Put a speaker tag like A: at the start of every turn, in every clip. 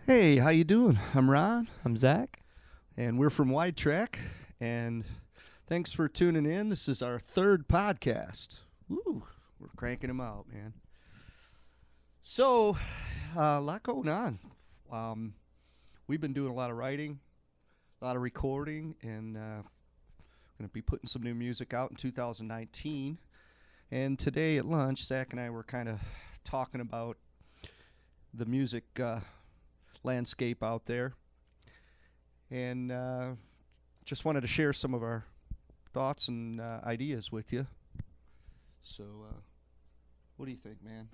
A: Hey, how you doing? I'm Ron,
B: I'm Zach.
A: and we're from Widetrack. And thanks for tuning in. This is our third podcast. Woo, we're cranking them out, man. So, a lot going on. Um, we've been doing a lot of writing, a lot of recording, and going to be putting some new music out in 2019. And today at lunch, Zach and I were kind of talking about the music landscape out there, and just wanted to share some of our thoughts and ideas with you. So, what do you think, man?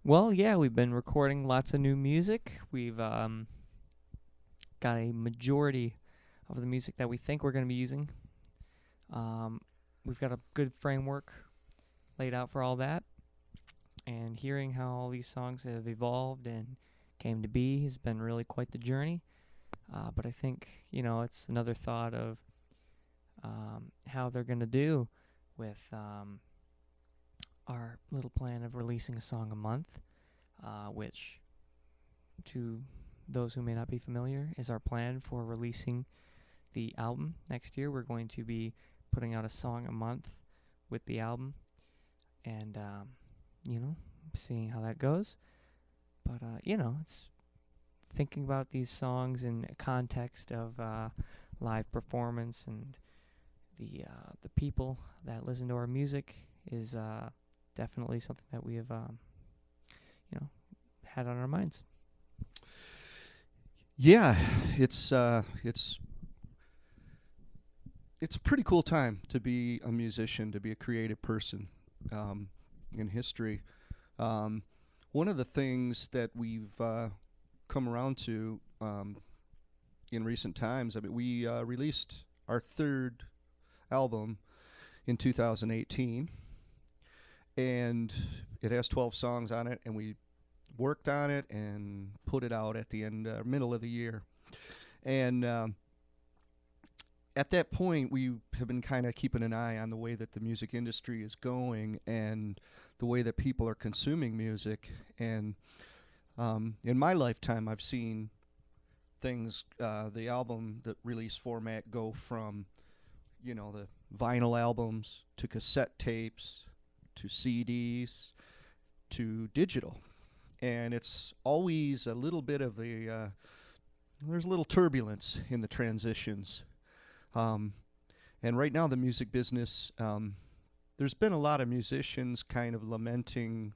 B: Well, yeah, we've been recording lots of new music. We've got a majority of the music that we think we're going to be using. We've got a good framework laid out for all that. And hearing how all these songs have evolved and came to be has been really quite the journey. But I think, it's another thought of how they're going to do with our little plan of releasing a song a month, which, to those who may not be familiar, is our plan for releasing the album next year. We're going to be putting out a song a month with the album, and seeing how that goes. But it's thinking about these songs in context of live performance, and the people that listen to our music is definitely something that we have had on our minds.
A: Yeah, it's a pretty cool time to be a musician, to be a creative person in history. One of the things that we've come around to in recent times, we released our third album in 2018, and it has 12 songs on it, and we worked on it and put it out at the middle of the year. And at that point, we have been kind of keeping an eye on the way that the music industry is going and the way that people are consuming music. And in my lifetime, I've seen things, the album, the release format go from, the vinyl albums to cassette tapes to CDs to digital. And it's always a little bit of there's a little turbulence in the transitions. And right now, the music business, there's been a lot of musicians kind of lamenting.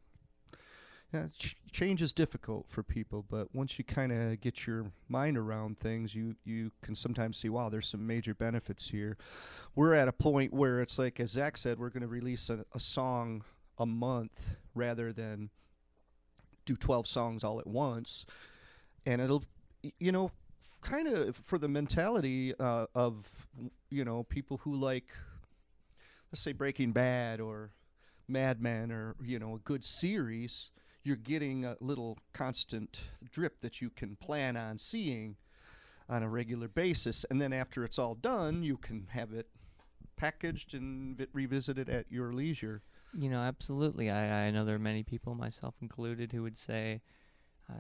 A: Change is difficult for people, but once you kind of get your mind around things, you can sometimes see, wow, there's some major benefits here. We're at a point where it's like, as Zach said, we're going to release a song a month rather than do 12 songs all at once. And it'll, kind of for the mentality of people who like, let's say, Breaking Bad or Mad Men, or a good series. You're getting a little constant drip that you can plan on seeing on a regular basis, and then after it's all done, you can have it packaged and revisit it at your leisure.
B: Absolutely. I know there are many people, myself included, who would say,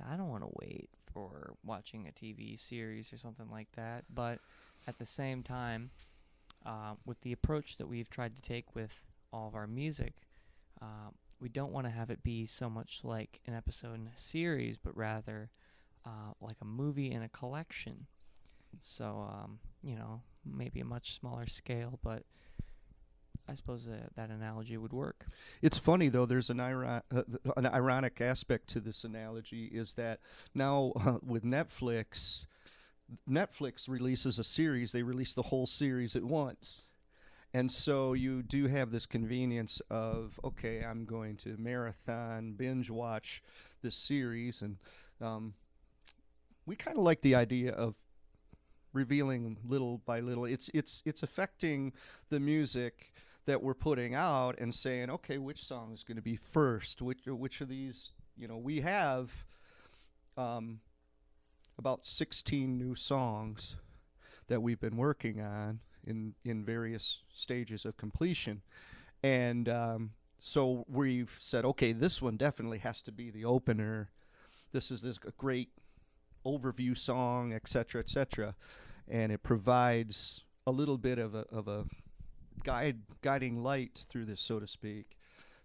B: I don't want to wait for watching a TV series or something like that. But at the same time, with the approach that we've tried to take with all of our music, we don't want to have it be so much like an episode in a series, but rather like a movie in a collection. So, maybe a much smaller scale, but I suppose that analogy would work.
A: It's funny, though. There's an ironic aspect to this analogy, is that now with Netflix releases a series. They release the whole series at once. And so you do have this convenience of, okay, I'm going to marathon, binge watch this series. And we kind of like the idea of revealing little by little. It's affecting the music that we're putting out and saying, okay, which song is going to be first? Which of these, we have about 16 new songs that we've been working on in various stages of completion. And so we've said, okay, this one definitely has to be the opener. This is a great overview song, etc., etc., and it provides a little bit of a guiding light through this, so to speak.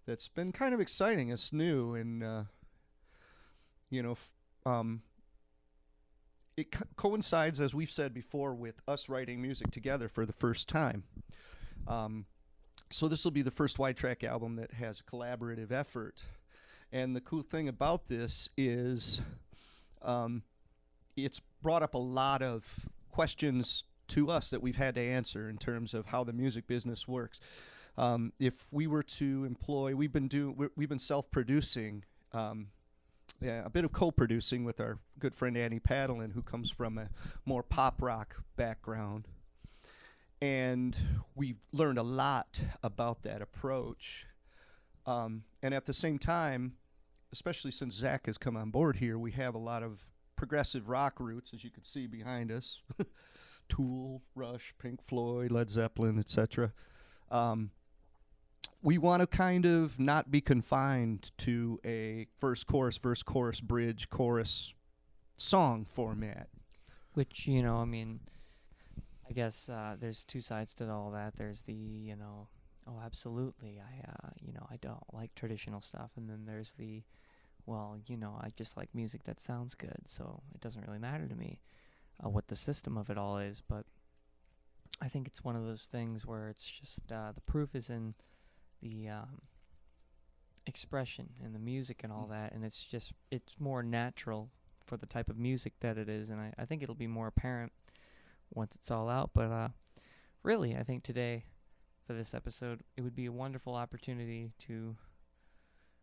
A: That's been kind of exciting. It's new, and you know, it coincides, as we've said before, with us writing music together for the first time. So this will be the first Widetrack album that has a collaborative effort. And the cool thing about this is it's brought up a lot of questions to us that we've had to answer in terms of how the music business works. If we were to employ, we've been self-producing, a bit of co-producing with our good friend Annie Padlin, who comes from a more pop rock background. And we've learned a lot about that approach. And at the same time, especially since Zach has come on board here, we have a lot of progressive rock roots, as you can see behind us. Tool, Rush, Pink Floyd, Led Zeppelin, etc. We want to kind of not be confined to a verse, chorus, bridge, chorus song format.
B: Which, you know, I mean, I guess there's two sides to all that. There's the, you know, oh, absolutely, I don't like traditional stuff. And then there's the, well, you know, I just like music that sounds good, so it doesn't really matter to me what the system of it all is. But I think it's one of those things where it's just the proof is in the expression and the music and all that, and it's more natural for the type of music that it is, and I think it'll be more apparent once it's all out. But really, I think today, for this episode, it would be a wonderful opportunity to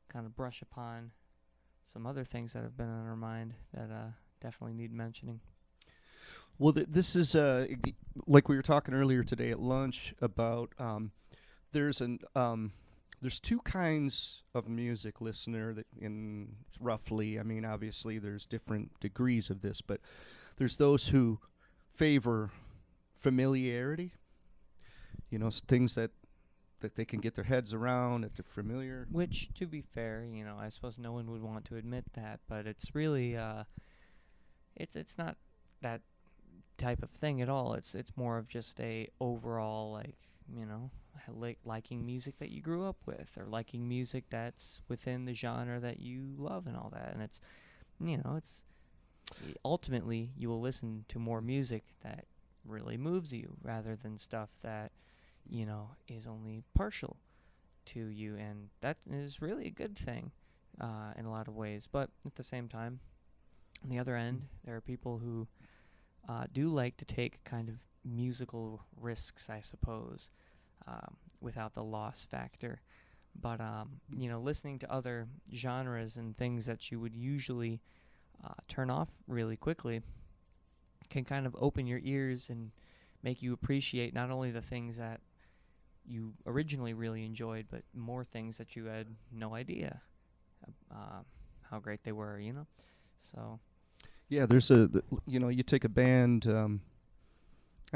B: kind of brush upon some other things that have been on our mind that definitely need mentioning.
A: Well, this is like we were talking earlier today at lunch about there's two kinds of music listener that in roughly, I mean, obviously there's different degrees of this, but there's those who favor familiarity, you know, things that they can get their heads around, that they're familiar.
B: Which, to be fair, you know, I suppose no one would want to admit that, but it's really, it's not that type of thing at all. It's more of just a overall, like, you know, liking music that you grew up with, or liking music that's within the genre that you love and all that. And it's, you know, it's ultimately you will listen to more music that really moves you rather than stuff that, you know, is only partial to you, and that is really a good thing in a lot of ways. But at the same time, on the other end, there are people who do like to take kind of musical risks, I suppose, without the loss factor. But, you know, listening to other genres and things that you would usually turn off really quickly can kind of open your ears and make you appreciate not only the things that you originally really enjoyed, but more things that you had no idea how great they were, you know? So...
A: yeah, there's you know, you take a band,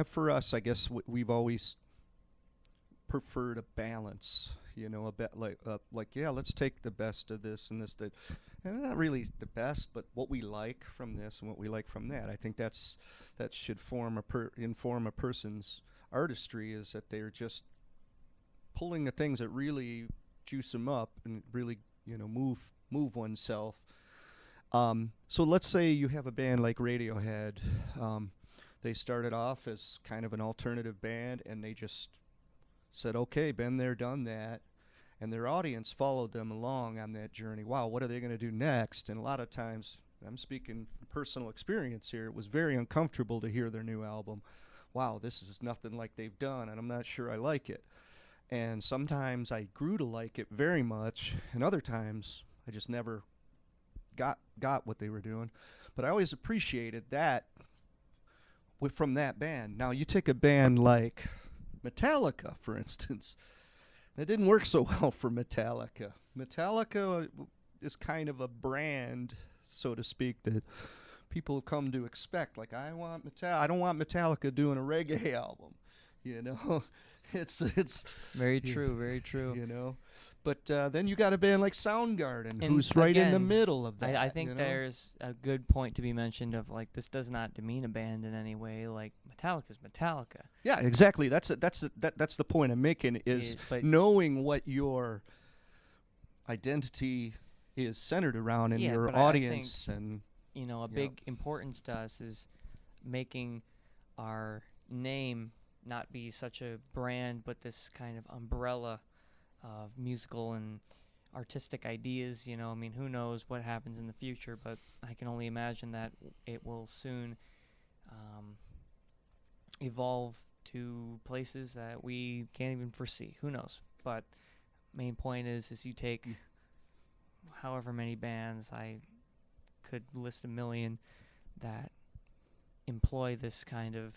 A: for us, I guess we've always preferred a balance, you know, a bit like, yeah, let's take the best of this and this, that, and not really the best, but what we like from this and what we like from that. I think that should inform a person's artistry, is that they're just pulling the things that really juice them up and really, you know, move oneself. So let's say you have a band like Radiohead. They started off as kind of an alternative band, and they just said, okay, been there, done that. And their audience followed them along on that journey. Wow, what are they going to do next? And a lot of times, I'm speaking from personal experience here, it was very uncomfortable to hear their new album. Wow, this is nothing like they've done, and I'm not sure I like it. And sometimes I grew to like it very much, and other times I just never got what they were doing. But I always appreciated that from that band. Now you take a band like Metallica, for instance. That didn't work so well for Metallica. Metallica is kind of a brand, so to speak, that people have come to expect. Like, I don't want Metallica doing a reggae album, you know. it's
B: Very
A: Yeah.
B: true, very true.
A: you know. But then you got a band like Soundgarden,
B: And
A: who's right in the
B: again,
A: middle of that.
B: I think
A: you know?
B: there's a good point to be mentioned of like this does not demean a band in any way. Like Metallica's Metallica.
A: Yeah, exactly. That's the point I'm making is
B: But
A: knowing what your identity is centered around and
B: Yeah,
A: your
B: but I
A: audience and
B: a
A: Yep.
B: big importance to us is making our name not be such a brand, but this kind of umbrella of musical and artistic ideas. I mean, who knows what happens in the future, but I can only imagine that it will soon evolve to places that we can't even foresee. Who knows? But main point is you take however many bands, I could list a million, that employ this kind of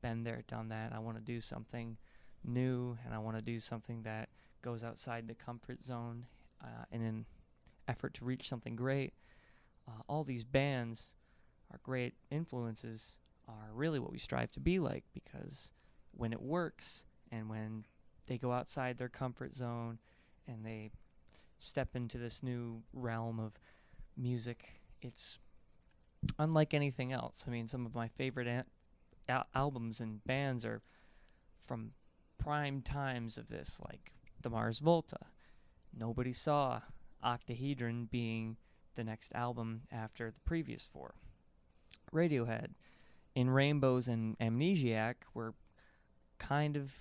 B: been there, done that. I want to do something new, and I want to do something that goes outside the comfort zone in an effort to reach something great. All these bands are great influences, are really what we strive to be like, because when it works and when they go outside their comfort zone and they step into this new realm of music, it's unlike anything else. I mean, some of my favorite albums and bands are from prime times of this, like the Mars Volta. Nobody saw Octahedron being the next album after the previous four. Radiohead, In Rainbows and Amnesiac were kind of,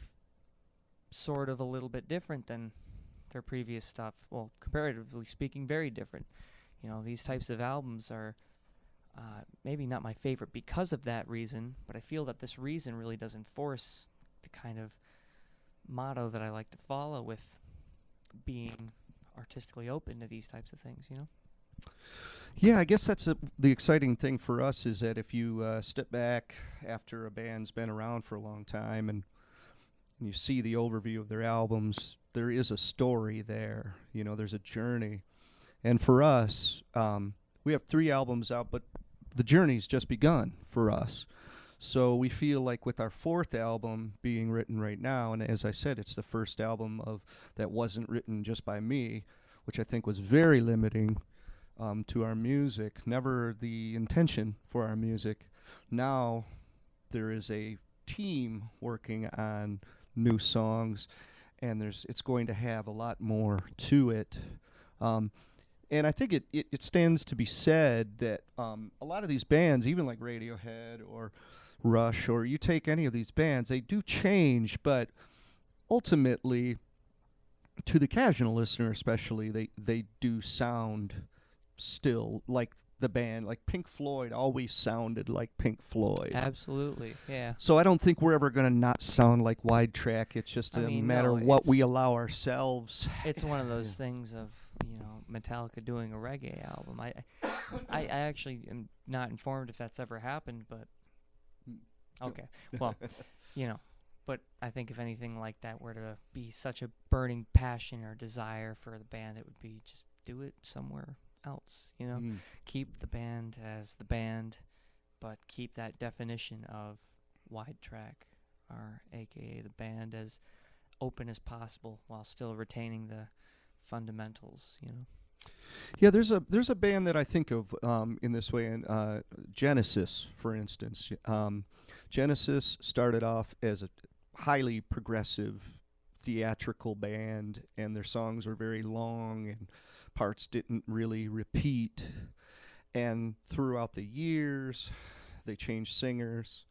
B: sort of a little bit different than their previous stuff. Well, comparatively speaking, very different. These types of albums are maybe not my favorite because of that reason, but I feel that this reason really does enforce the kind of motto that I like to follow with being artistically open to these types of things.
A: Yeah, I guess that's the exciting thing for us is that if you step back after a band's been around for a long time and you see the overview of their albums, there is a story there. There's a journey. And for us, we have 3 albums out, but the journey's just begun for us. So we feel like with our 4th album being written right now, and as I said, it's the first album that wasn't written just by me, which I think was very limiting to our music, never the intention for our music. Now there is a team working on new songs, and it's going to have a lot more to it. And I think it stands to be said that a lot of these bands, even like Radiohead or Rush, or you take any of these bands, they do change, but ultimately, to the casual listener especially, they do sound still like the band. Like Pink Floyd always sounded like Pink Floyd.
B: Absolutely, yeah.
A: So I don't think we're ever going to not sound like Widetrack. It's just a matter of what we allow ourselves.
B: It's one of those things of, Metallica doing a reggae album. I actually am not informed if that's ever happened, but okay. Well, but I think if anything like that were to be such a burning passion or desire for the band, it would be just do it somewhere else, Keep the band as the band, but keep that definition of Widetrack, or aka the band, as open as possible while still retaining the fundamentals,
A: Yeah, there's a band that I think of in this way, and Genesis, for instance. Genesis started off as a highly progressive theatrical band, and their songs were very long and parts didn't really repeat. And throughout the years, they changed singers,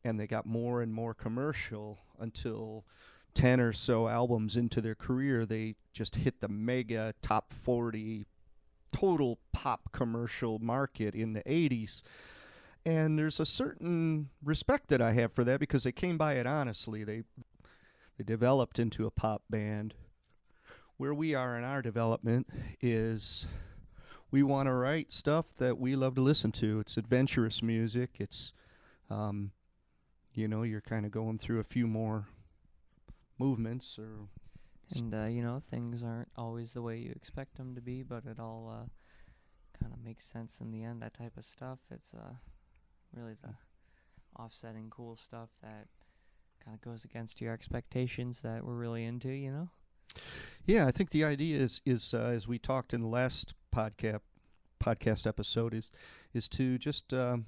A: and they got more and more commercial until 10 or so albums into their career, they just hit the mega top 40 total pop commercial market in the 80s. And there's a certain respect that I have for that because they came by it honestly. They developed into a pop band. Where we are in our development is we want to write stuff that we love to listen to. It's adventurous music. It's, you're kind of going through a few more movements or...
B: And, things aren't always the way you expect them to be, but it all kind of makes sense in the end, that type of stuff. It's really the offsetting cool stuff that kind of goes against your expectations that we're really into, you know?
A: Yeah, I think the idea is as we talked in the last podcast episode is to just don't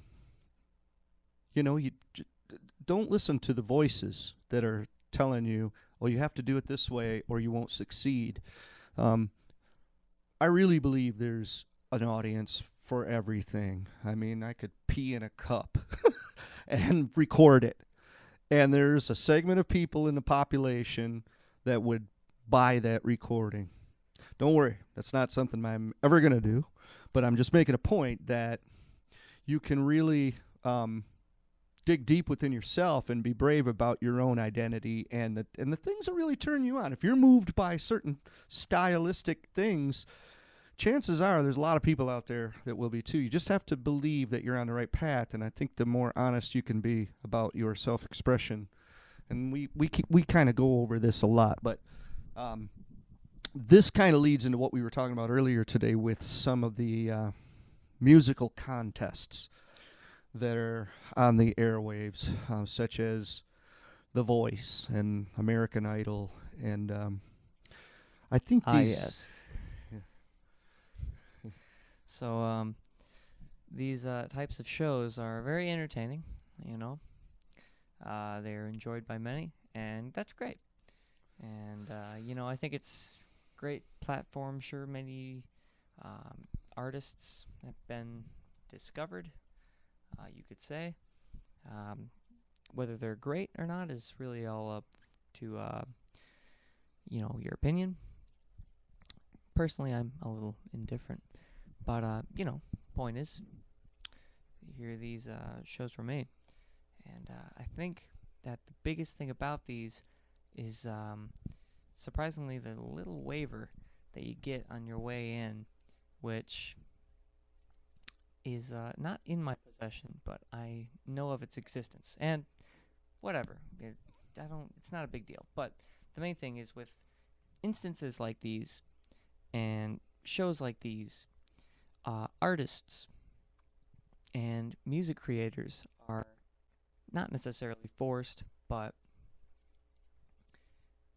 A: listen to the voices that are telling you, well, you have to do it this way or you won't succeed. I really believe there's an audience for everything. I mean, I could pee in a cup and record it. And there's a segment of people in the population that would buy that recording. Don't worry, that's not something I'm ever going to do. But I'm just making a point that you can really dig deep within yourself and be brave about your own identity and the things that really turn you on. If you're moved by certain stylistic things, chances are there's a lot of people out there that will be too. You just have to believe that you're on the right path, and I think the more honest you can be about your self-expression, and we kind of go over this a lot, but this kind of leads into what we were talking about earlier today with some of the musical contests that are on the airwaves, such as The Voice and American Idol, and I think these...
B: yes. So, these types of shows are very entertaining, you know. They're enjoyed by many, and that's great. And, I think it's great platform. Sure, many artists have been discovered, you could say. Whether they're great or not is really all up to, your opinion. Personally, I'm a little indifferent. But, point is, here these shows were made. And I think that the biggest thing about these is, surprisingly, the little waiver that you get on your way in, which is not in my possession, but I know of its existence. And whatever, it's not a big deal. But the main thing is with instances like these and shows like these, artists and music creators are not necessarily forced, but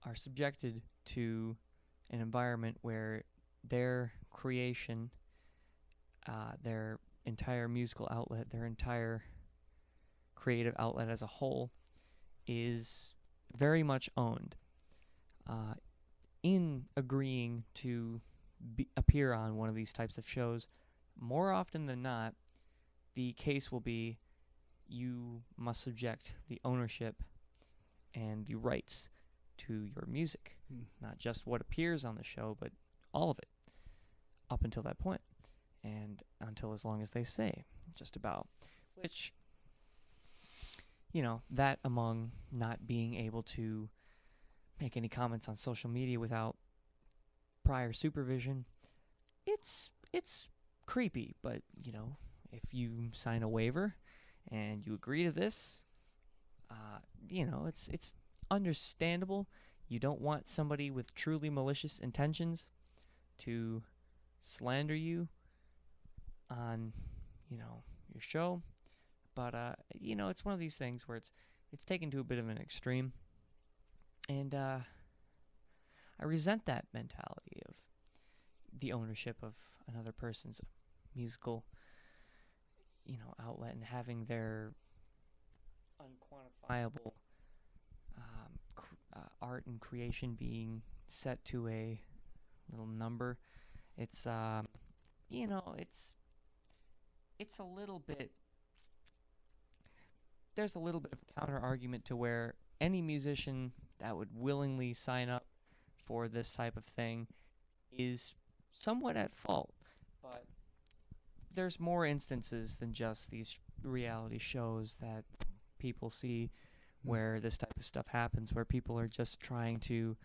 B: are subjected to an environment where their creation, their entire musical outlet, their entire creative outlet as a whole is very much owned. In agreeing to appear on one of these types of shows, more often than not, the case will be you must subject the ownership and the rights to your music. Not just what appears on the show, but all of it up until that point. And until as long as they say, just about. Which, that among not being able to make any comments on social media without prior supervision, it's creepy, but if you sign a waiver and you agree to this, it's understandable. You don't want somebody with truly malicious intentions to slander you on your show, but it's one of these things where it's taken to a bit of an extreme, and I resent that mentality of the ownership of another person's musical, outlet and having their unquantifiable art and creation being set to a little number. It's it's a little bit. There's a little bit of a counter argument to where any musician that would willingly sign up for this type of thing is somewhat at fault, but there's more instances than just these reality shows that people see where this type of stuff happens, where people are just trying to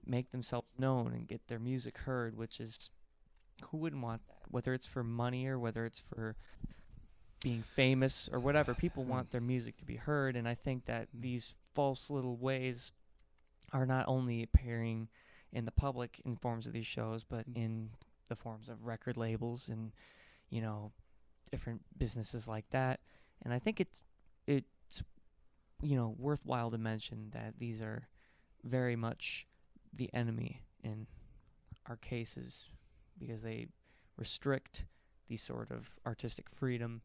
B: make themselves known and get their music heard, which is, who wouldn't want that? Whether it's for money or whether it's for being famous or whatever, people want their music to be heard, and I think that these false little ways are not only appearing in the public in forms of these shows, but in the forms of record labels and, different businesses like that. And I think it's worthwhile to mention that these are very much the enemy in our cases because they restrict the sort of artistic freedom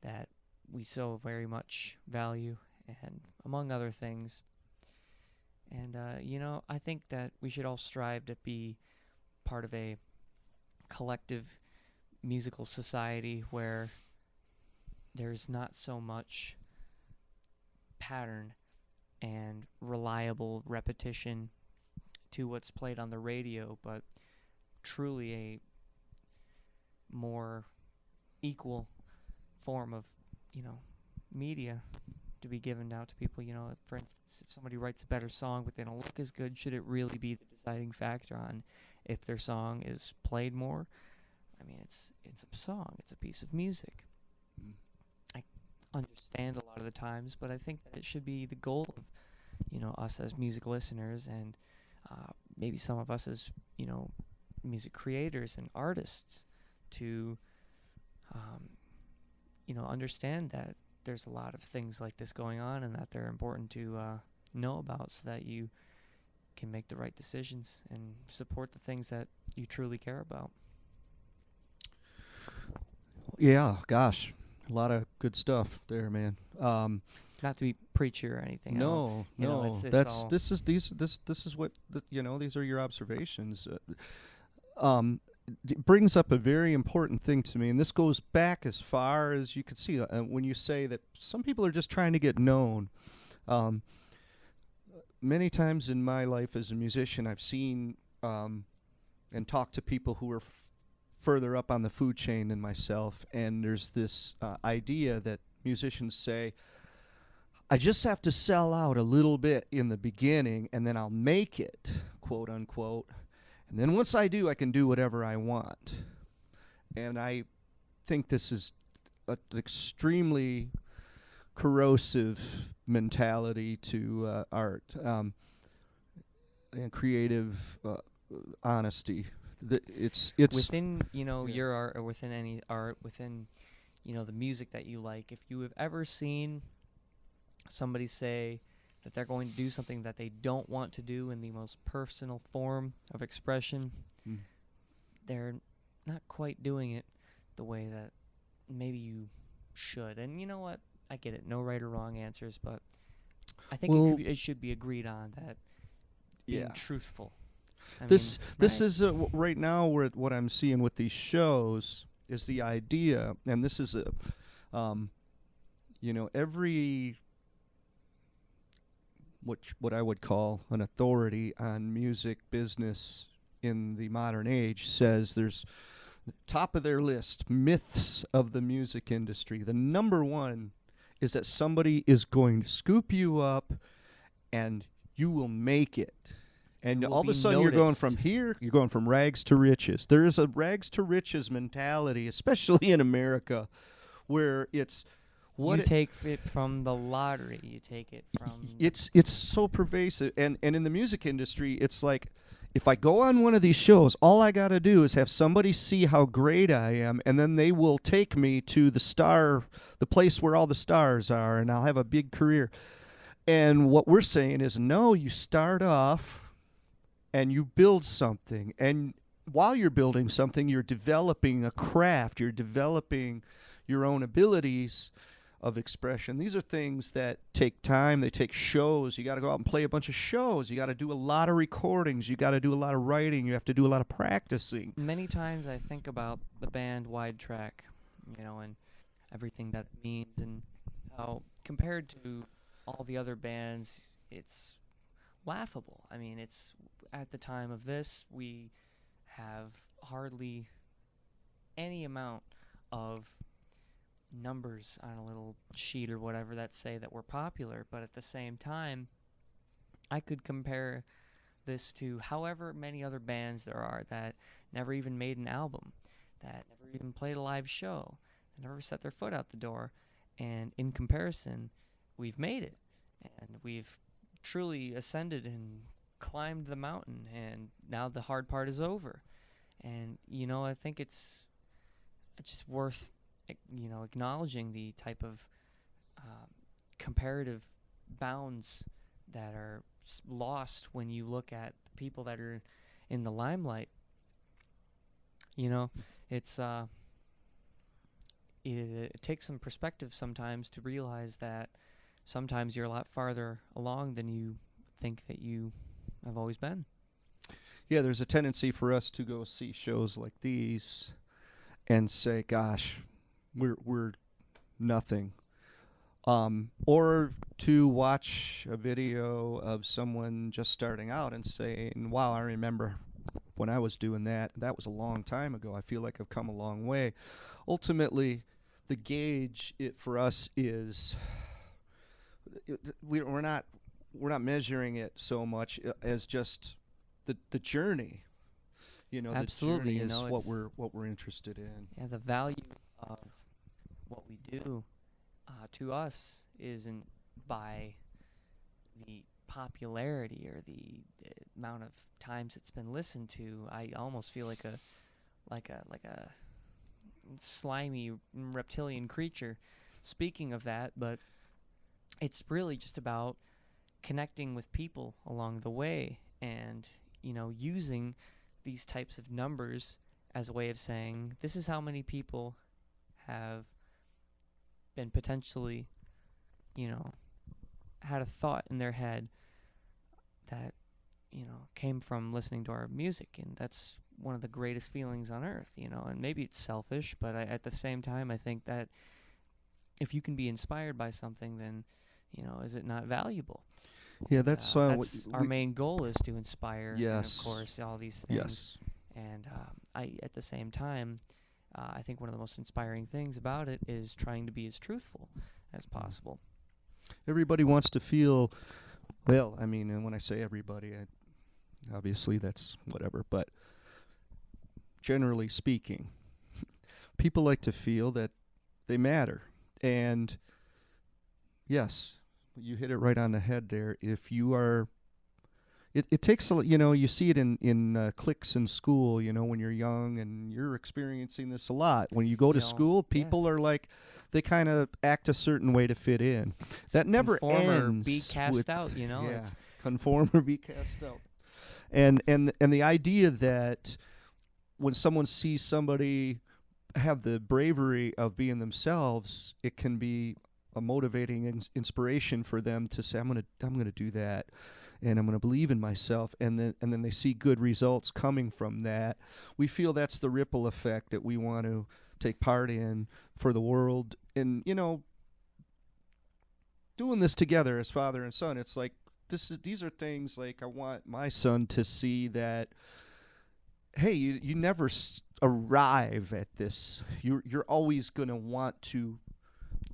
B: that we so very much value, and among other things. And, I think that we should all strive to be part of a collective musical society where there's not so much pattern and reliable repetition to what's played on the radio, but truly a more equal form of, media to be given out to people. For instance, if somebody writes a better song but they don't look as good, should it really be the deciding factor on if their song is played more? I mean, it's a song, it's a piece of music. I understand a lot of the times, but I think that it should be the goal of, us as music listeners, and maybe some of us as, music creators and artists to, understand that there's a lot of things like this going on and that they're important to know about so that you can make the right decisions and support the things that you truly care about.
A: Yeah, gosh, a lot of good stuff there, man.
B: Not to be preachy or anything.
A: No,
B: it's
A: this is what these are your observations. It brings up a very important thing to me, and this goes back as far as you can see when you say that some people are just trying to get known. Many times in my life as a musician, I've seen and talked to people who are further up on the food chain than myself, and there's this idea that musicians say, I just have to sell out a little bit in the beginning, and then I'll make it, quote unquote. And then once I do, I can do whatever I want. And I think this is an extremely corrosive mentality to art and creative honesty. It's
B: within your art, or within any art, within the music that you like. If you have ever seen somebody say that they're going to do something that they don't want to do in the most personal form of expression, they're not quite doing it the way that maybe you should. And you know what? I get it. No right or wrong answers, but I think it should be agreed on that being truthful.
A: This is right now what I'm seeing with these shows is the idea, and this is every what I would call an authority on music business in the modern age says there's top of their list myths of the music industry. The number one is that somebody is going to scoop you up and you will make it. And all of a sudden you're going from here, you're going from rags to riches. There is a rags to riches mentality, especially in America, where it's what
B: you take it from the lottery. You take it from...
A: It's so pervasive. And in the music industry, it's like, if I go on one of these shows, all I got to do is have somebody see how great I am, and then they will take me to the place where all the stars are, and I'll have a big career. And what we're saying is, no, you start off and you build something. And while you're building something, you're developing a craft. You're developing your own abilities of expression. These are things that take time. They take shows. You got to go out and play a bunch of shows. You got to do a lot of recordings. You got to do a lot of writing. You have to do a lot of practicing.
B: Many times I think about the band Widetrack, and everything that means, and how compared to all the other bands, it's laughable. I mean, it's at the time of this, we have hardly any amount of numbers on a little sheet or whatever that say that we're popular, but at the same time, I could compare this to however many other bands there are that never even made an album, that never even played a live show, that never set their foot out the door, and in comparison, we've made it, and we've truly ascended and climbed the mountain, and now the hard part is over. And I think it's just worth acknowledging the type of comparative bounds that are lost when you look at the people that are in the limelight. You know, it's it takes some perspective sometimes to realize that sometimes you're a lot farther along than you think that you have always been.
A: Yeah, there's a tendency for us to go see shows like these and say, "Gosh, we're nothing," or to watch a video of someone just starting out and saying, "Wow, I remember when I was doing that. That was a long time ago. I feel like I've come a long way." Ultimately, the gauge for us is we're not measuring it so much as just the journey. You know,
B: Absolutely,
A: the journey
B: you
A: is
B: know,
A: what we're interested in.
B: yeah, the value of what we do to us isn't by the popularity or the amount of times it's been listened to. I almost feel like a slimy reptilian creature speaking of that, but it's really just about connecting with people along the way and, you know, using these types of numbers as a way of saying this is how many people have been potentially, you know, had a thought in their head that, you know, came from listening to our music. And that's one of the greatest feelings on earth, you know. And maybe it's selfish, but at the same time, I think that if you can be inspired by something, then, you know, is it not valuable?
A: Yeah,
B: And,
A: that's
B: our main goal is to inspire.
A: Yes.
B: And of course, all these things.
A: Yes.
B: And at the same time, I think one of the most inspiring things about it is trying to be as truthful as possible.
A: Everybody wants to feel, well, I mean, and when I say everybody, obviously that's whatever, but generally speaking, people like to feel that they matter. And yes, you hit it right on the head there. If you are, it takes a, you know, you see it in cliques in school, you know, when you're young, and you're experiencing this a lot. When you go to school, people are like, they kind of act a certain way to fit in. That never
B: Conform
A: ends.
B: or be cast out, you know.
A: Yeah, conform or be cast out. And the idea that when someone sees somebody have the bravery of being themselves, it can be a motivating inspiration for them to say, I'm gonna do that, and I'm gonna believe in myself, and then they see good results coming from that. We feel that's the ripple effect that we want to take part in for the world. And, you know, doing this together as father and son, it's like these are things like I want my son to see that, hey, you never arrive at this. You're always going to want to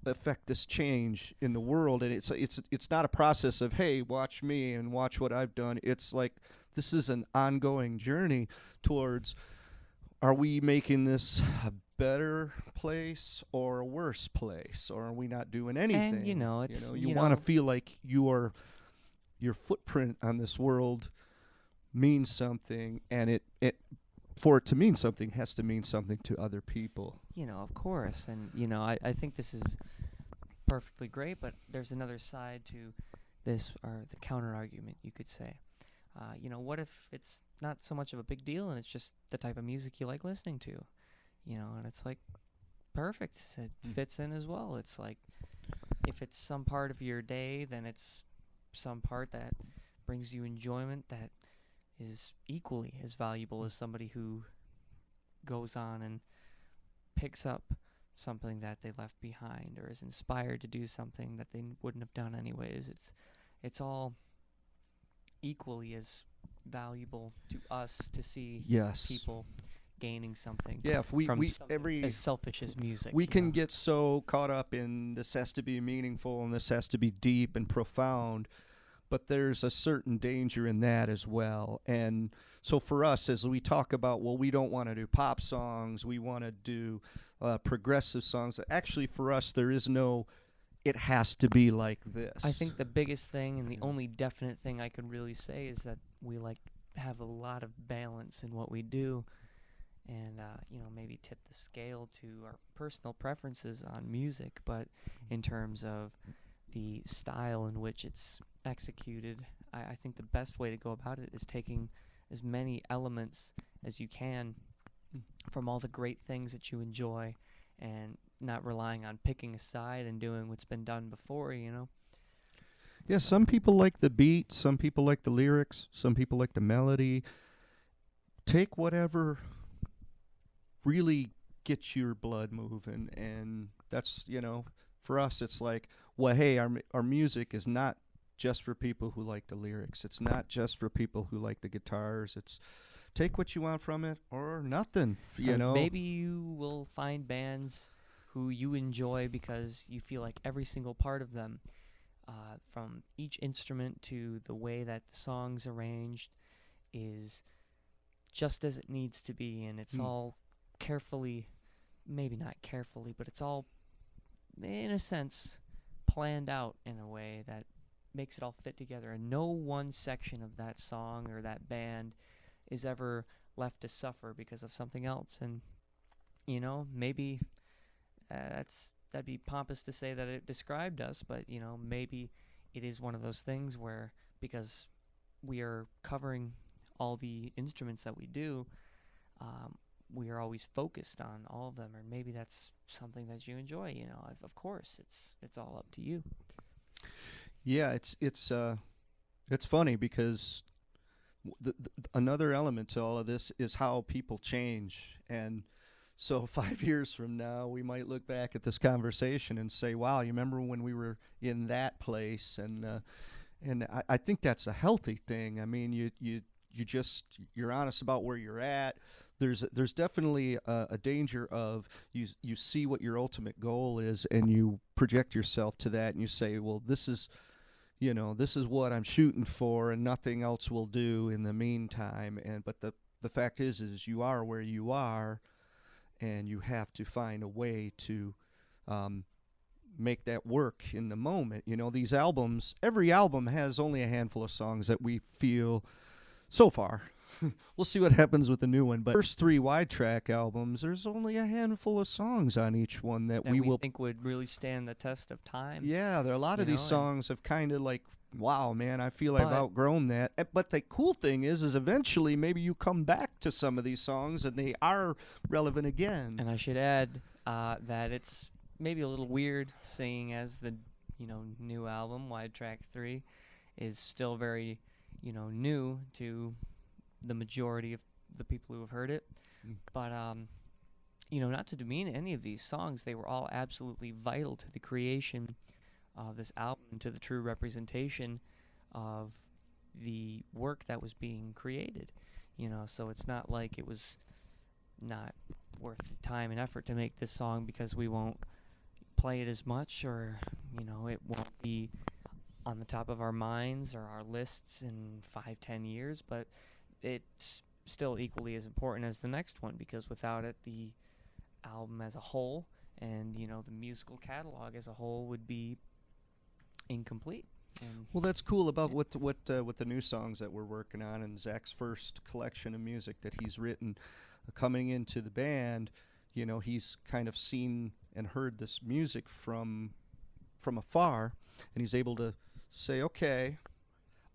A: affect this change in the world, and it's not a process of, hey, watch me and watch what I've done. It's like this is an ongoing journey towards, are we making this a better place or a worse place, or are we not doing anything?
B: And, you know, it's,
A: you want to feel like your footprint on this world means something, and it for it to mean something has to mean something to other people.
B: You know, of course. And, you know, I think this is perfectly great, but there's another side to this, or the counter argument, you could say. You know, what if it's not so much of a big deal and it's just the type of music you like listening to? You know, and it's like, perfect. It fits in as well. It's like, if it's some part of your day, then it's some part that brings you enjoyment that is equally as valuable as somebody who goes on and picks up something that they left behind, or is inspired to do something that they wouldn't have done anyways. It's all equally as valuable to us to see people gaining something.
A: Yeah, if we
B: as selfish as music.
A: We can get so caught up in this has to be meaningful and this has to be deep and profound, but there's a certain danger in that as well. And so for us, as we talk about, well, we don't want to do pop songs, we want to do progressive songs. Actually, for us, there is no, it has to be like this.
B: I think the biggest thing and the only definite thing I could really say is that we like have a lot of balance in what we do, and you know, maybe tip the scale to our personal preferences on music. But in terms of the style in which it's executed. I think the best way to go about it is taking as many elements as you can from all the great things that you enjoy and not relying on picking a side and doing what's been done before, you know?
A: Yeah, some people like the beat, some people like the lyrics, some people like the melody. Take whatever really gets your blood moving, and that's, for us it's like, well, hey, our music is not just for people who like the lyrics. It's not just for people who like the guitars. It's take what you want from it or nothing,
B: Maybe you will find bands who you enjoy because you feel like every single part of them, from each instrument to the way that the song's arranged, is just as it needs to be, and it's all carefully, maybe not carefully, but it's all, in a sense, planned out in a way that makes it all fit together, and no one section of that song or that band is ever left to suffer because of something else. And maybe that'd be pompous to say that it described us, but maybe it is one of those things where, because we are covering all the instruments that we do, we are always focused on all of them, or maybe that's something that you enjoy. Of course, it's all up to you.
A: Yeah, it's funny because another element to all of this is how people change. And so 5 years from now, we might look back at this conversation and say, wow, you remember when we were in that place? And I think that's a healthy thing. I mean, you're honest about where you're at. There's definitely a danger of you see what your ultimate goal is, and you project yourself to that, and you say, well, this is what I'm shooting for, and nothing else will do in the meantime. But the fact is you are where you are, and you have to find a way to make that work in the moment. These albums, every album has only a handful of songs that we feel so far. We'll see what happens with the new one. But first 3 Widetrack albums, there's only a handful of songs on each one that we will
B: think would really stand the test of time.
A: Yeah, there are a lot of these songs have kind of like, wow, man, I feel I've outgrown that. But the cool thing is eventually maybe you come back to some of these songs and they are relevant again.
B: And I should add that it's maybe a little weird, seeing as the new album Widetrack 3 is still very new to the majority of the people who have heard it. But not to demean any of these songs, they were all absolutely vital to the creation of this album, to the true representation of the work that was being created. So it's not like it was not worth the time and effort to make this song because we won't play it as much, or it won't be on the top of our minds or our lists in 5-10 years, but it's still equally as important as the next one, because without it, the album as a whole and the musical catalog as a whole would be incomplete. And
A: well, that's cool about with the new songs that we're working on, and Zach's first collection of music that he's written. Coming into the band, he's kind of seen and heard this music from afar, and he's able to say, okay,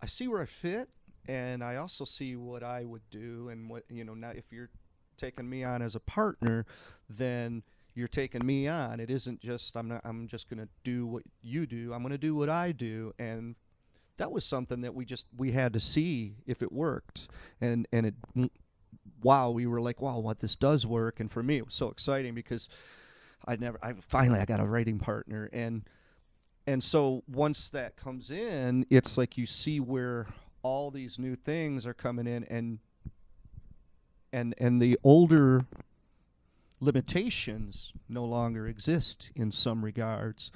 A: I see where I fit, and I also see what I would do, and what now if you're taking me on as a partner, then you're taking me on. It isn't just I'm just going to do what you do. I'm going to do what I do. And that was something that we had to see if it worked. And it we were like, wow, what, this does work. And for me, it was so exciting because I got a writing partner, and so once that comes in, it's like you see where all these new things are coming in, and the older limitations no longer exist in some regards.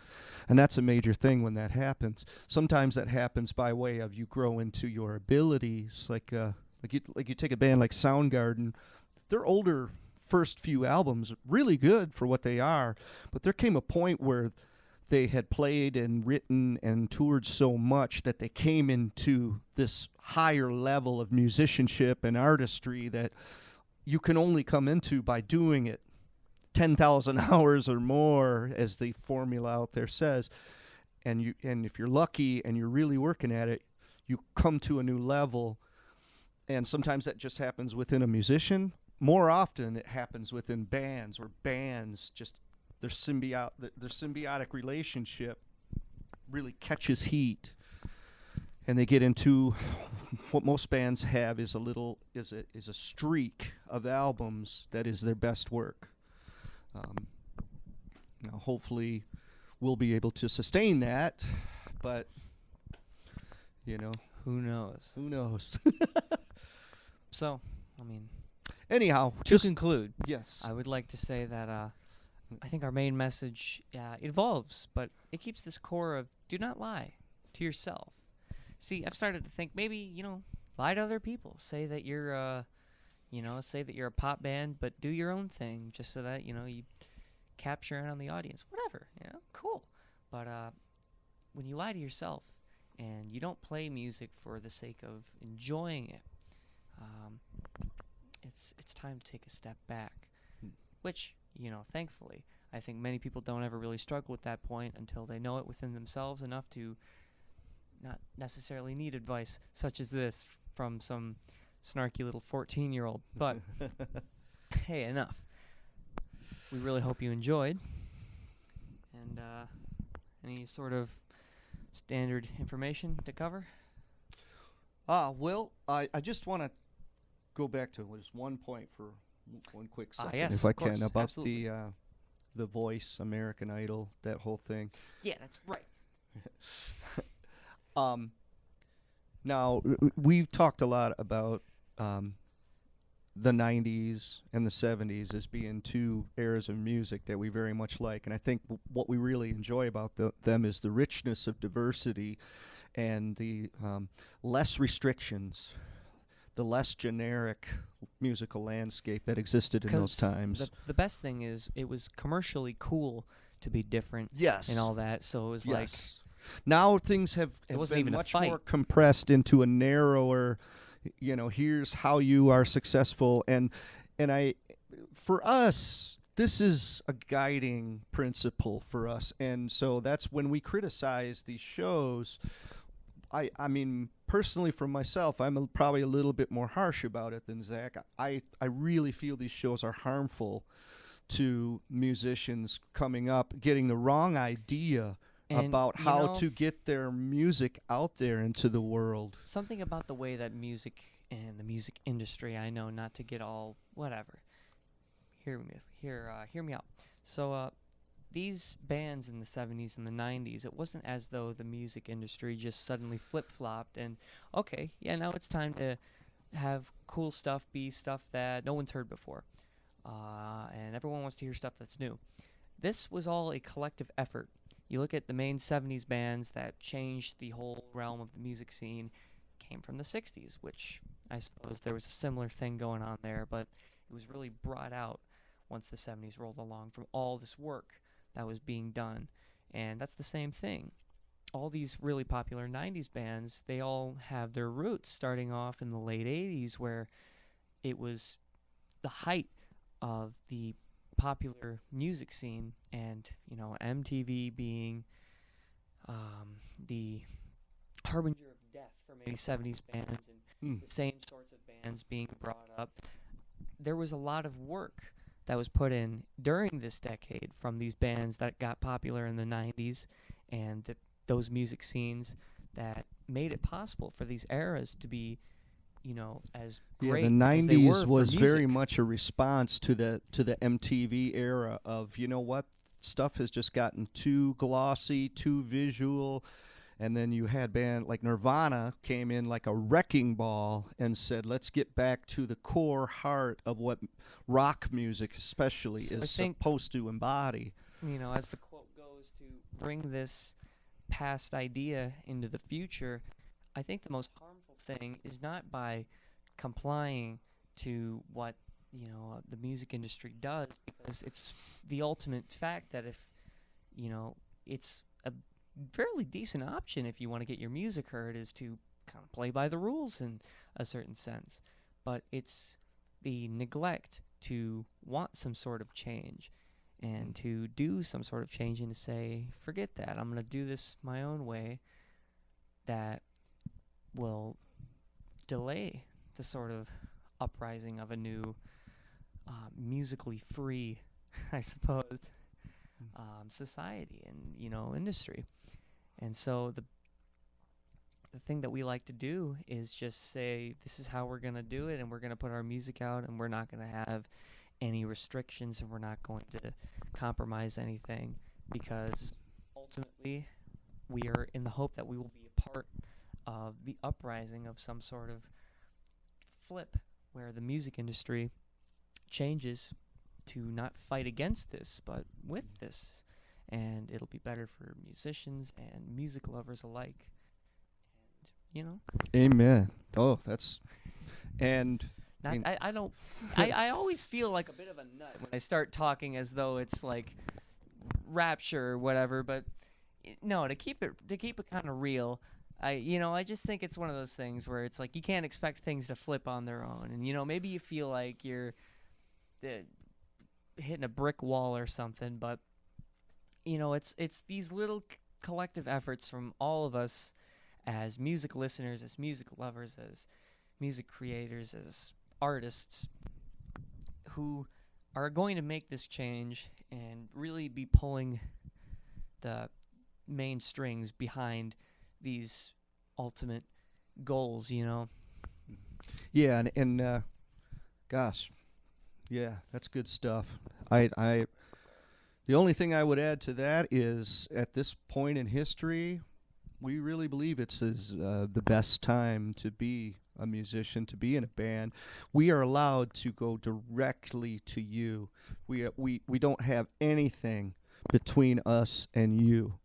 A: And that's a major thing when that happens. Sometimes that happens by way of you grow into your abilities. Like you take a band like Soundgarden, their older first few albums, really good for what they are, but there came a point where they had played and written and toured so much that they came into this higher level of musicianship and artistry that you can only come into by doing it 10,000 hours or more, as the formula out there says. and if you're lucky and you're really working at it, you come to a new level. And sometimes that just happens within a musician. More often, it happens within bands, or bands just their symbiotic relationship really catches heat, and they get into what most bands have is a streak of albums that is their best work. Now, hopefully, we'll be able to sustain that, but
B: Who knows?
A: who knows?
B: So, I mean,
A: Anyhow,
B: to
A: just
B: conclude,
A: yes.
B: I would like to say that I think our main message evolves, but it keeps this core of do not lie to yourself. See, I've started to think maybe, lie to other people. Say that you're a pop band, but do your own thing just so that, you capture it on the audience. Whatever, cool. But when you lie to yourself and you don't play music for the sake of enjoying it, it's time to take a step back, which, thankfully, I think many people don't ever really struggle with that point until they know it within themselves enough to not necessarily need advice such as this from some snarky little 14-year-old. But hey, enough. We really hope you enjoyed. And any sort of standard information to cover?
A: Well, I just want to go back to just one point for one quick second,
B: yes,
A: if I
B: of course,
A: can, about
B: absolutely.
A: the Voice, American Idol, that whole thing.
B: Yeah, that's right.
A: Now, we've talked a lot about the 90s and the 70s as being two eras of music that we very much like. And I think what we really enjoy about them is the richness of diversity and the less restrictions, the less generic musical landscape that existed in those
B: 'Cause
A: times.
B: The best thing is it was commercially cool to be different
A: Yes.
B: and all that. So it was
A: Yes. Now things have
B: wasn't
A: been
B: even a
A: much
B: fight.
A: more compressed into a narrower, here's how you are successful. And for us, this is a guiding principle for us. And so that's when we criticize these shows. I mean, personally for myself, I'm probably a little bit more harsh about it than Zach. I really feel these shows are harmful to musicians coming up, getting the wrong idea
B: And,
A: about
B: you
A: how
B: know,
A: to get their music out there into the world.
B: something about the way that music and the music industry, I know not to get all whatever. Hear me out. So these bands in the 70s and the 90s, it wasn't as though the music industry just suddenly flip-flopped and, okay, yeah, now it's time to have cool stuff be stuff that no one's heard before. And everyone wants to hear stuff that's new. This was all a collective effort. You look at the main 70s bands that changed the whole realm of the music scene, came from the 60s, which I suppose there was a similar thing going on there, but it was really brought out once the 70s rolled along from all this work that was being done. And that's the same thing. All these really popular 90s bands, they all have their roots starting off in the late 80s, where it was the height of the popular music scene, and MTV being the harbinger of death for many 70s bands, and the same sorts of bands being brought up. There was a lot of work that was put in during this decade from these bands that got popular in the 90s and those music scenes that made it possible for these eras to be as great
A: the
B: as they were
A: 90s
B: for
A: was very
B: music.
A: much a response to the MTV era of, what, stuff has just gotten too glossy, too visual. And then you had band like Nirvana came in like a wrecking ball and said, let's get back to the core heart of what rock music especially
B: So I
A: is
B: think,
A: supposed to embody.
B: as the quote goes, to bring this past idea into the future, I think the most harmful thing is not by complying to what the music industry does, because it's the ultimate fact that if it's a fairly decent option if you want to get your music heard is to kind of play by the rules in a certain sense, but it's the neglect to want some sort of change and to do some sort of change and to say, forget that. I'm going to do this my own way that will delay the sort of uprising of a new musically free, I suppose, society and, industry. And so the thing that we like to do is just say, this is how we're going to do it, and we're going to put our music out, and we're not going to have any restrictions, and we're not going to compromise anything, because ultimately we are in the hope that we will be a part of the uprising of some sort of flip where the music industry changes to not fight against this, but with this. And it'll be better for musicians and music lovers alike. And,
A: Amen. Oh, that's... And...
B: I always feel like a bit of a nut when I start talking as though it's like rapture or whatever, but no, to keep it kind of real, I just think it's one of those things where it's like you can't expect things to flip on their own, and maybe you feel like you're hitting a brick wall or something, but it's these little collective efforts from all of us as music listeners, as music lovers, as music creators, as artists, who are going to make this change and really be pulling the main strings behind these ultimate goals,
A: Yeah, and gosh, yeah, that's good stuff. The only thing I would add to that is, at this point in history, we really believe it's the best time to be a musician, to be in a band. We are allowed to go directly to you. We don't have anything between us and you.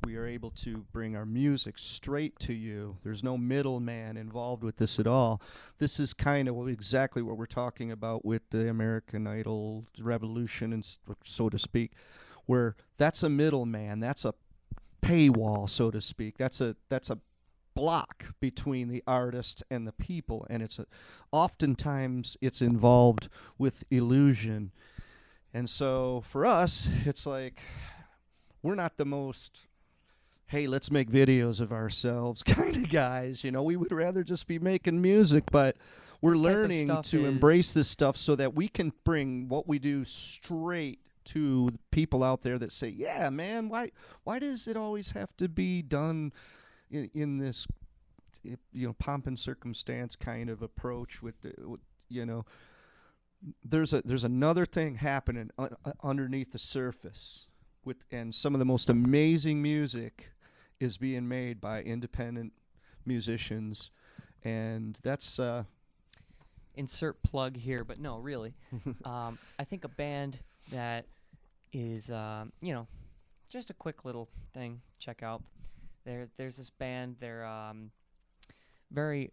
A: We are able to bring our music straight to you. There's no middleman involved with this at all. This is kind of exactly what we're talking about with the American Idol revolution, and so to speak, where that's a middleman. That's a paywall, so to speak. That's a block between the artist and the people, and oftentimes it's involved with illusion. And so for us, it's like, we're not the most, hey, let's make videos of ourselves kind of guys. We would rather just be making music, but we're learning to embrace this stuff so that we can bring what we do straight to the people out there that say, yeah, man, why does it always have to be done in this, pomp and circumstance kind of approach with there's another thing happening underneath the surface, and some of the most amazing music is being made by independent musicians, and that's
B: insert plug here, but no, really. I think a band that is just a quick little thing, check out. There's this band, they're very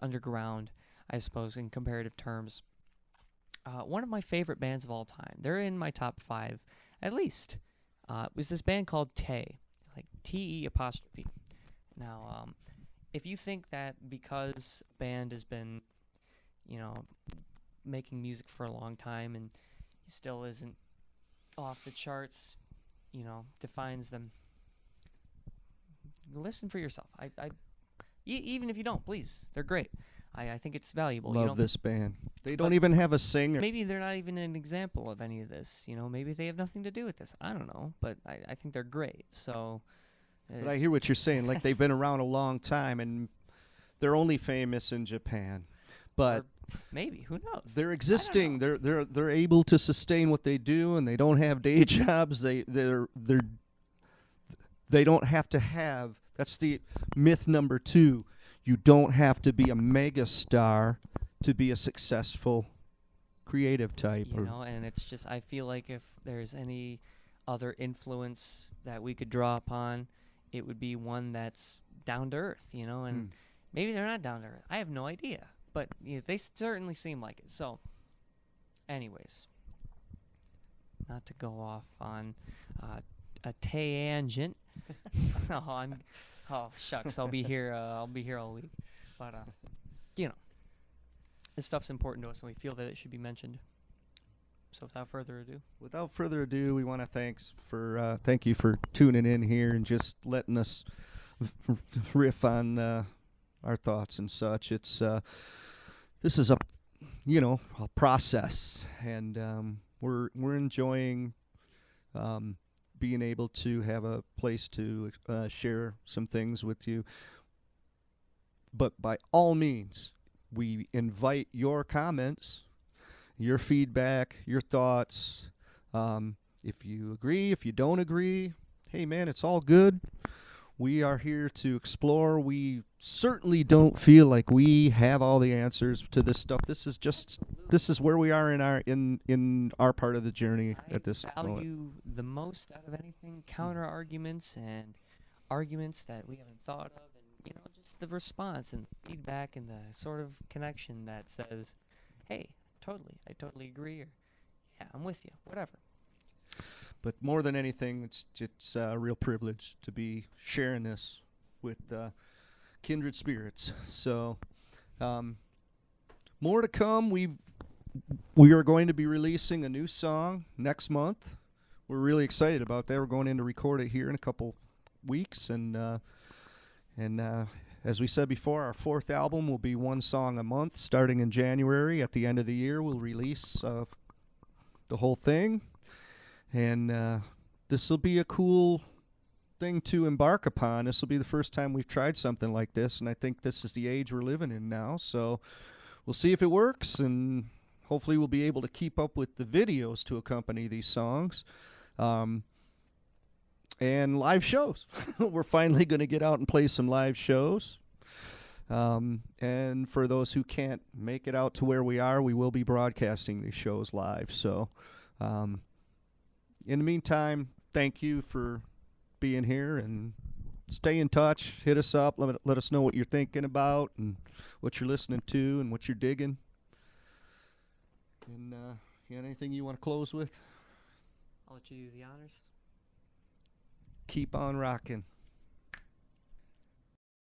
B: underground, I suppose, in comparative terms. One of my favorite bands of all time. They're in my top 5, at least. Was this band called Tay, like TE apostrophe. Now, if you think that because a band has been, making music for a long time and still isn't off the charts, defines them, listen for yourself. Even if you don't, please, they're great. I think it's valuable.
A: Love this band. They don't even have a singer.
B: Maybe they're not even an example of any of this. Maybe they have nothing to do with this. I don't know, but I think they're great. So,
A: but I hear what you're saying. Like, they've been around a long time, and they're only famous in Japan. But
B: maybe, who knows?
A: They're existing. They're able to sustain what they do, and they don't have day jobs. They don't have to have. That's the myth number 2. You don't have to be a mega star to be a successful creative type.
B: And it's just, I feel like if there's any other influence that we could draw upon, it would be one that's down to earth, and maybe they're not down to earth. I have no idea, but they certainly seem like it. So, anyways, not to go off on a tangent. Oh shucks, I'll be here all week. But this stuff's important to us, and we feel that it should be mentioned. So
A: without further ado, we want to thank you for tuning in here and just letting us riff on our thoughts and such. It's this is a process, and we're enjoying being able to have a place to share some things with you. But by all means, we invite your comments, your feedback, your thoughts. If you agree, if you don't agree, hey man, it's all good. We are here to explore. We certainly don't feel like we have all the answers to this stuff. This is where we are in our part of the journey at this
B: I
A: moment.
B: value the most out of anything counter arguments and arguments that we haven't thought of, and just the response and feedback and the sort of connection that says, "Hey, I totally agree," or "Yeah, I'm with you," whatever.
A: But more than anything, it's a real privilege to be sharing this with kindred spirits. So, more to come. We are going to be releasing a new song next month. We're really excited about that. We're going in to record it here in a couple weeks, and as we said before, our 4th album will be one song a month starting in January. At the end of the year, we'll release the whole thing. And this will be a cool thing to embark upon. This will be the first time we've tried something like this, and I think this is the age we're living in now. So we'll see if it works, and hopefully we'll be able to keep up with the videos to accompany these songs. And live shows. We're finally going to get out and play some live shows. And for those who can't make it out to where we are, we will be broadcasting these shows live. So in the meantime, thank you for being here, and stay in touch. Hit us up. Let us know what you're thinking about and what you're listening to and what you're digging. And you got anything you want to close with?
B: I'll let you do the honors.
A: Keep on rocking.